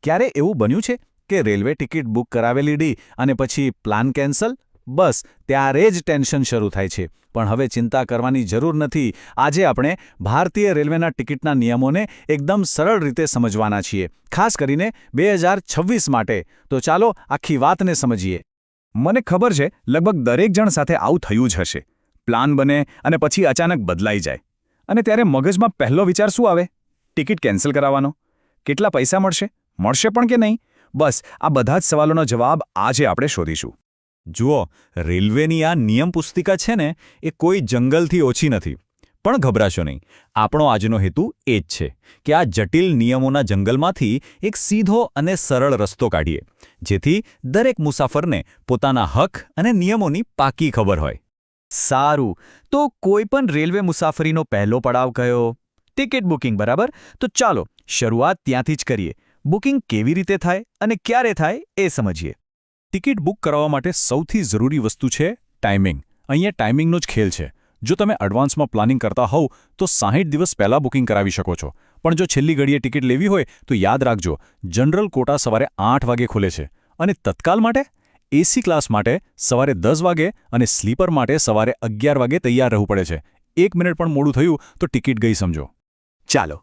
ક્યારે એવું બન્યું છે કે રેલવે ટિકિટ બુક કરાવેલી ડી અને પછી પ્લાન કેન્સલ? બસ ત્યારે જ ટેન્શન શરૂ થાય છે. પણ હવે ચિંતા કરવાની જરૂર નથી. આજે આપણે ભારતીય રેલવેના ટિકિટના નિયમોને એકદમ સરળ રીતે સમજવાના છીએ, ખાસ કરીને 2026 માટે. તો ચાલો આખી વાતને સમજીએ. મને ખબર છે લગભગ દરેક જણ સાથે આવું થયું જ હશે. પ્લાન બને અને પછી અચાનક બદલાઈ જાય. અને ત્યારે મગજમાં પહેલો વિચાર શું આવે? ટિકિટ કેન્સલ કરાવવાનો. કેટલા પૈસા મળશે? મળશે પણ કે નહીં? બસ આ બધા જ સવાલોનો જવાબ આજે આપણે શોધીશું. જુઓ, રેલવેની આ નિયમ પુસ્તિકા છે ને, એ કોઈ જંગલથી ઓછી નથી. પણ ગભરાશો નહીં. આપણો આજનો હેતુ એ જ છે કે આ જટિલ નિયમોના જંગલમાંથી એક સીધો અને સરળ રસ્તો કાઢીએ, જેથી દરેક મુસાફરને પોતાના હક અને નિયમોની પાકી ખબર હોય. સારું, તો કોઈ પણ રેલવે મુસાફરીનો પહેલો પડાવ કયો? ટિકિટ બુકિંગ, બરાબર? તો ચાલો શરૂઆત ત્યાંથી જ કરીએ. બુકિંગ કેવી રીતે થાય અને ક્યારે થાય એ સમજીએ. ટિકિટ બુક કરાવવા માટે સૌથી જરૂરી વસ્તુ છે ટાઈમિંગ. અહીંયા ટાઈમિંગનો જ ખેલ છે. જો તમે એડવાન્સમાં પ્લાનિંગ કરતા હોવ તો 60 દિવસ પહેલાં બુકિંગ કરાવી શકો છો. પણ જો છેલ્લી ઘડીએ ટિકિટ લેવી હોય તો યાદ રાખજો, જનરલ કોટા સવારે 8 વાગે ખુલે છે અને તત્કાલ માટે, એસી ક્લાસ માટે સવારે 10 વાગે અને સ્લીપર માટે સવારે 11 વાગે તૈયાર રહેવું પડે છે. 1 મિનિટ પણ મોડું થયું તો ટિકિટ ગઈ સમજો. ચાલો,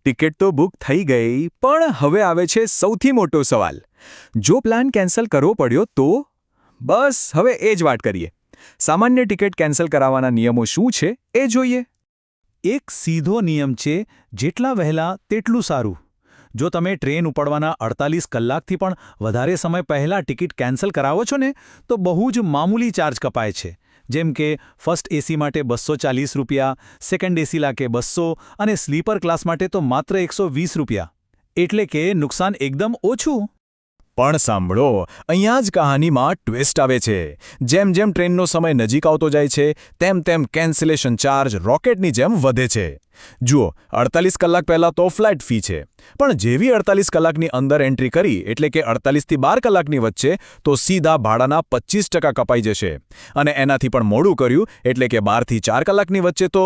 ટિકિટ તો બુક થઈ ગઈ, પણ હવે આવે છે સૌથી મોટો સવાલ. જો પ્લાન કેન્સલ કરવો પડ્યો તો? બસ હવે એ જ વાત કરીએ. સામાન્ય ટિકિટ કેન્સલ કરાવવાના નિયમો શું છે એ જોઈએ. એક સીધો નિયમ છે, જેટલા વહેલા તેટલું સારું. જો તમે ટ્રેન ઉપડવાના 48 કલાકથી પણ વધારે સમય પહેલાં ટિકિટ કેન્સલ કરાવો છો ને, તો બહુ જ મામૂલી ચાર્જ કપાય છે. જેમ કે ફર્સ્ટ એસી માટે ₹240, સેકન્ડ એસી લાકે 200 અને સ્લીપર ક્લાસ માટે તો માત્ર ₹120. એટલે કે નુકસાન એકદમ ઓછું. પણ સાંભળો, અહીંયા જ કહાનીમાં ટ્વિસ્ટ આવે છે. જેમ જેમ ટ્રેનનો સમય નજીક આવતો જાય છે તેમ તેમ કેન્સલેશન ચાર્જ રોકેટની જેમ વધે છે. જુઓ, 48 કલાક પહેલાં તો ફ્લાઇટ ફી છે, પણ જેવી 48 કલાકની અંદર એન્ટ્રી કરી, એટલે કે 48 થી 12 કલાકની વચ્ચે, તો સીધા ભાડાના 25% કપાઈ જશે. અને એનાથી પણ મોડું કર્યું, એટલે કે 12 થી 4 કલાકની વચ્ચે તો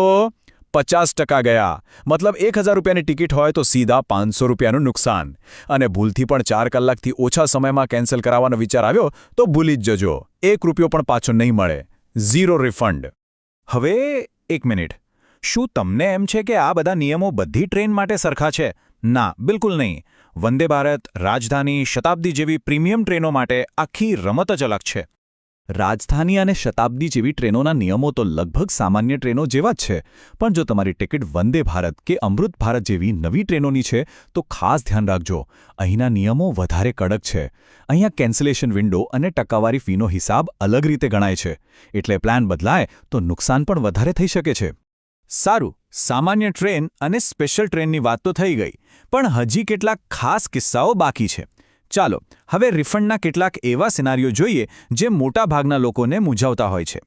50% ગયા. મતલબ 1000 રૂપિયાની ટિકિટ હોય તો સીધા ₹500નું નુકસાન. અને ભૂલથી પણ 4 કલાકથી ઓછા સમયમાં કેન્સલ કરાવવાનો વિચાર આવ્યો તો ભૂલી જ જજો, ₹1 પણ પાછો નહીં મળે. Zero refund. હવે એક મિનિટ, શું તમને એમ છે કે આ બધા નિયમો બધી ટ્રેન માટે સરખા છે? ના, બિલકુલ નહીં. વંદે ભારત, રાજધાની, શતાબ્દી જેવી પ્રીમિયમ ટ્રેનો માટે આખી રમત જ અલગ છે. રાજધાની અને શતાબ્દી જેવી ટ્રેનોના નિયમો તો લગભગ સામાન્ય ટ્રેનો જેવા જ છે. પણ જો તમારી ટિકિટ વંદે ભારત કે અમૃત ભારત જેવી નવી ટ્રેનોની છે તો ખાસ ધ્યાન રાખજો, અહીંના નિયમો વધારે કડક છે. અહીંયા કેન્સલેશન વિન્ડો અને ટકાવારી ફીનો હિસાબ અલગ રીતે ગણાય છે. એટલે પ્લાન બદલાય તો નુકસાન પણ વધારે થઈ શકે છે. સારું, સામાન્ય ટ્રેન અને સ્પેશિયલ ટ્રેનની વાત તો થઈ ગઈ, પણ હજી કેટલાક ખાસ કિસ્સાઓ બાકી છે. ચાલો હવે રિફંડના કેટલાક એવા સિનારીઓ જોઈએ જે મોટાભાગના લોકોને મૂંઝવતા હોય છે.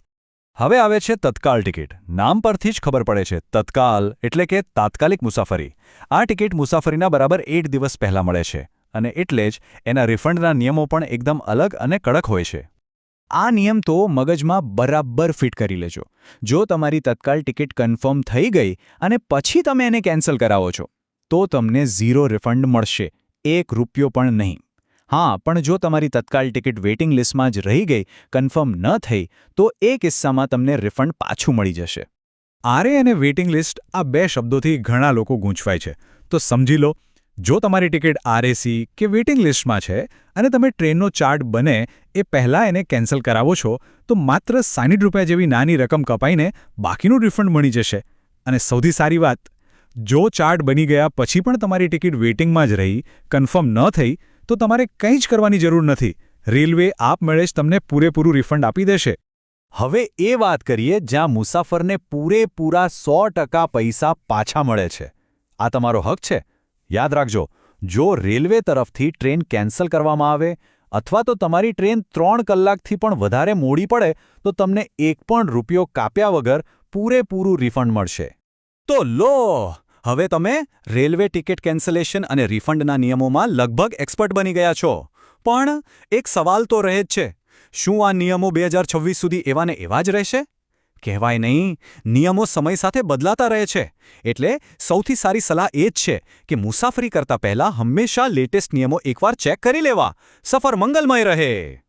હવે આવે છે તત્કાલ ટિકિટ. નામ પરથી જ ખબર પડે છે, તત્કાલ એટલે કે તાત્કાલિક મુસાફરી. આ ટિકિટ મુસાફરીના બરાબર 1 દિવસ પહેલાં મળે છે અને એટલે જ એના રિફંડના નિયમો પણ એકદમ અલગ અને કડક હોય છે. આ નિયમ તો મગજમાં બરાબર ફિટ કરી લેજો. જો તમારી તત્કાલ ટિકિટ કન્ફર્મ થઈ ગઈ અને પછી તમે એને કેન્સલ કરાવો છો તો તમને ઝીરો રિફંડ મળશે, ₹1 પણ નહીં. હા, પણ જો તમારી તત્કાલ ટિકિટ વેઇટિંગ લિસ્ટમાં જ રહી ગઈ, કન્ફર્મ ન થઈ, તો એ કિસ્સામાં તમને રિફંડ પાછું મળી જશે. આરએ અને વેઇટિંગ લિસ્ટ, આ 2 શબ્દોથી ઘણા લોકો ગૂંચવાય છે. તો સમજી લો, જો તમારી ટિકિટ આરએસી કે વેઇટિંગ લિસ્ટમાં છે અને તમે ટ્રેનનો ચાર્ટ બને એ પહેલાં એને કેન્સલ કરાવો છો, તો માત્ર ₹60 જેવી નાની રકમ કપાઈને બાકીનું રિફંડ મળી જશે. અને સૌથી સારી વાત, જો ચાર્ટ બની ગયા પછી પણ તમારી ટિકિટ વેઇટિંગમાં જ રહી, કન્ફર્મ ન થઈ, તો તમારે કંઈ જ કરવાની જરૂર નથી. રેલવે આપમેળે જ તમને પૂરેપૂરું રિફંડ આપી દેશે. હવે એ વાત કરીએ જ્યાં મુસાફરને પૂરેપૂરા 100% પૈસા પાછા મળે છે. આ તમારો હક છે. યાદ રાખજો, જો રેલવે તરફથી ટ્રેન કેન્સલ કરવામાં આવે અથવા તો તમારી ટ્રેન 3 કલાકથી પણ વધારે મોડી પડે તો તમને ₹1 પણ કાપ્યા વગર પૂરેપૂરું રિફંડ મળશે. તો લો, હવે તમે રેલવે ટિકિટ કેન્સલેશન અને રિફંડના નિયમોમાં લગભગ એક્સપર્ટ બની ગયા છો. પણ એક સવાલ તો રહે જ છે, શું આ નિયમો 2026 સુધી એવા ને એવા જ રહેશે? કહેવાય નહીં, નિયમો સમય સાથે બદલાતા રહે છે. એટલે સૌથી સારી સલાહ એ જ છે કે મુસાફરી કરતા પહેલા હંમેશા લેટેસ્ટ નિયમો એકવાર ચેક કરી લેવા. સફર મંગલમય રહે.